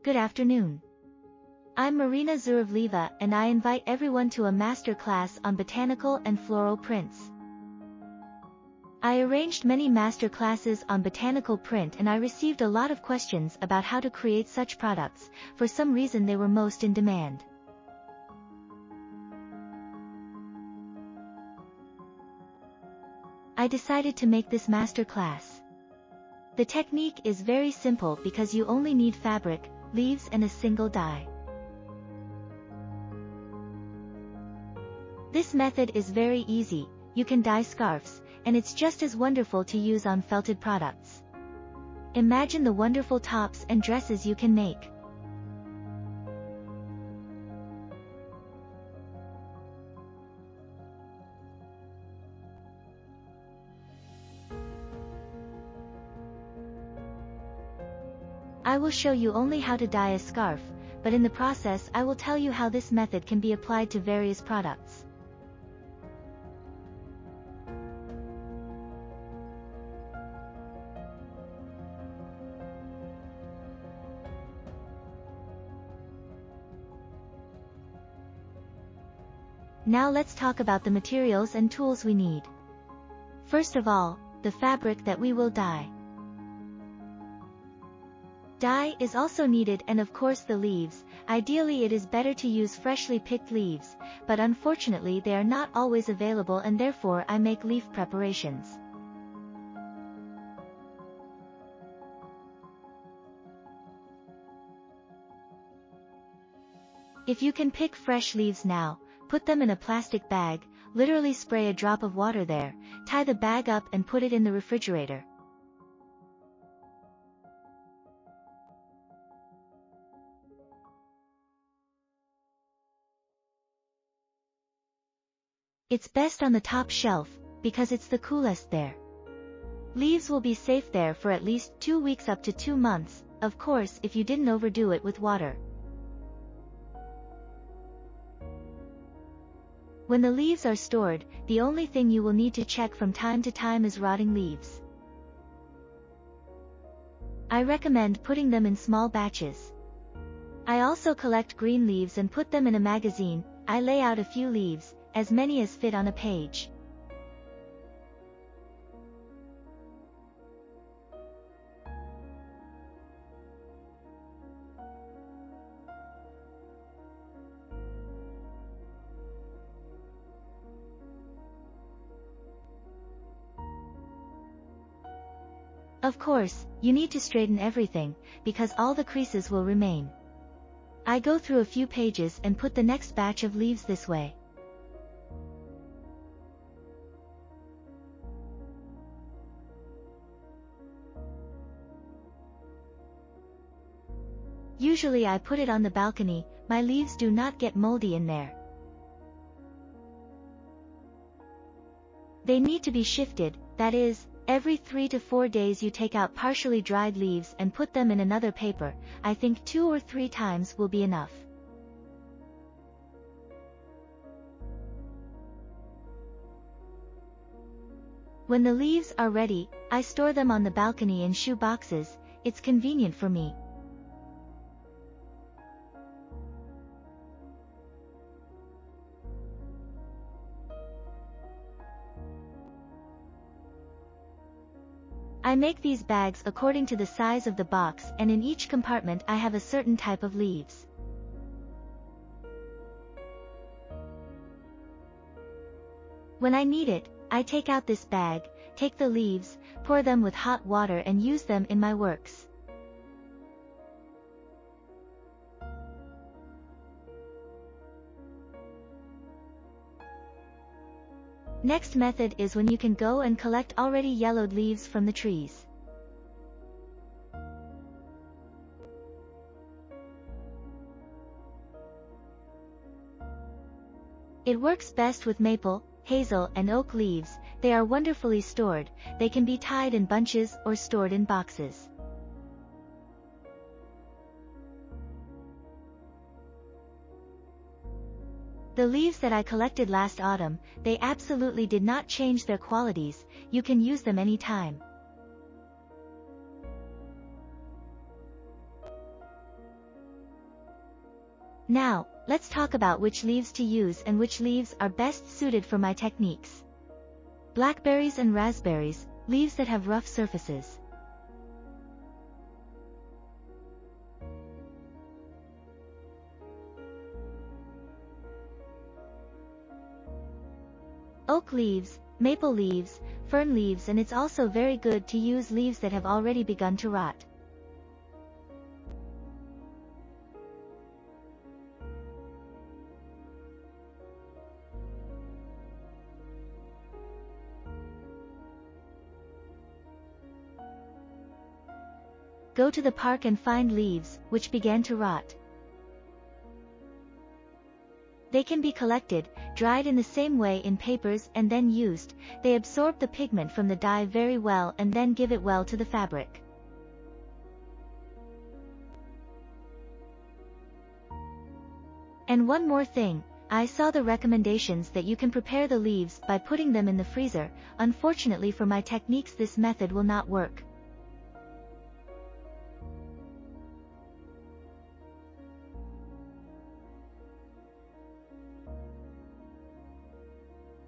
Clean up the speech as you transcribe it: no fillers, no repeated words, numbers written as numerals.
Good afternoon. I'm Marina Zhuravleva and I invite everyone to a master class on botanical and floral prints. I arranged many master classes on botanical print and I received a lot of questions about how to create such products. For some reason they were most in demand. I decided to make this master class. The technique is very simple because you only need fabric, leaves and a single dye. This method is very easy, you can dye scarves, and it's just as wonderful to use on felted products. Imagine the wonderful tops and dresses you can make. I will show you only how to dye a scarf, but in the process I will tell you how this method can be applied to various products. Now let's talk about the materials and tools we need. First of all, the fabric that we will dye. Dye is also needed and of course the leaves. Ideally it is better to use freshly picked leaves, but unfortunately they are not always available and therefore I make leaf preparations. If you can pick fresh leaves now, put them in a plastic bag, literally spray a drop of water there, tie the bag up and put it in the refrigerator. It's best on the top shelf, because it's the coolest there. Leaves will be safe there for at least 2 weeks up to 2 months, of course if you didn't overdo it with water. When the leaves are stored, the only thing you will need to check from time to time is rotting leaves. I recommend putting them in small batches. I also collect green leaves and put them in a magazine. I lay out a few leaves, as many as fit on a page. Of course, you need to straighten everything, because all the creases will remain. I go through a few pages and put the next batch of leaves this way. Usually I put it on the balcony, my leaves do not get moldy in there. They need to be shifted, that is, every 3 to 4 days you take out partially dried leaves and put them in another paper. I think 2 or 3 times will be enough. When the leaves are ready, I store them on the balcony in shoe boxes. It's convenient for me. I make these bags according to the size of the box and in each compartment I have a certain type of leaves. When I need it, I take out this bag, take the leaves, pour them with hot water and use them in my works. Next method is when you can go and collect already yellowed leaves from the trees. It works best with maple, hazel and oak leaves. They are wonderfully stored. They can be tied in bunches or stored in boxes. The leaves that I collected last autumn, they absolutely did not change their qualities. You can use them anytime. Now, let's talk about which leaves to use and which leaves are best suited for my techniques. Blackberries and raspberries, leaves that have rough surfaces. Oak leaves, maple leaves, fern leaves, and it's also very good to use leaves that have already begun to rot. Go to the park and find leaves which began to rot. They can be collected, dried in the same way in papers and then used. They absorb the pigment from the dye very well and then give it well to the fabric. And one more thing, I saw the recommendations that you can prepare the leaves by putting them in the freezer. Unfortunately for my techniques this method will not work.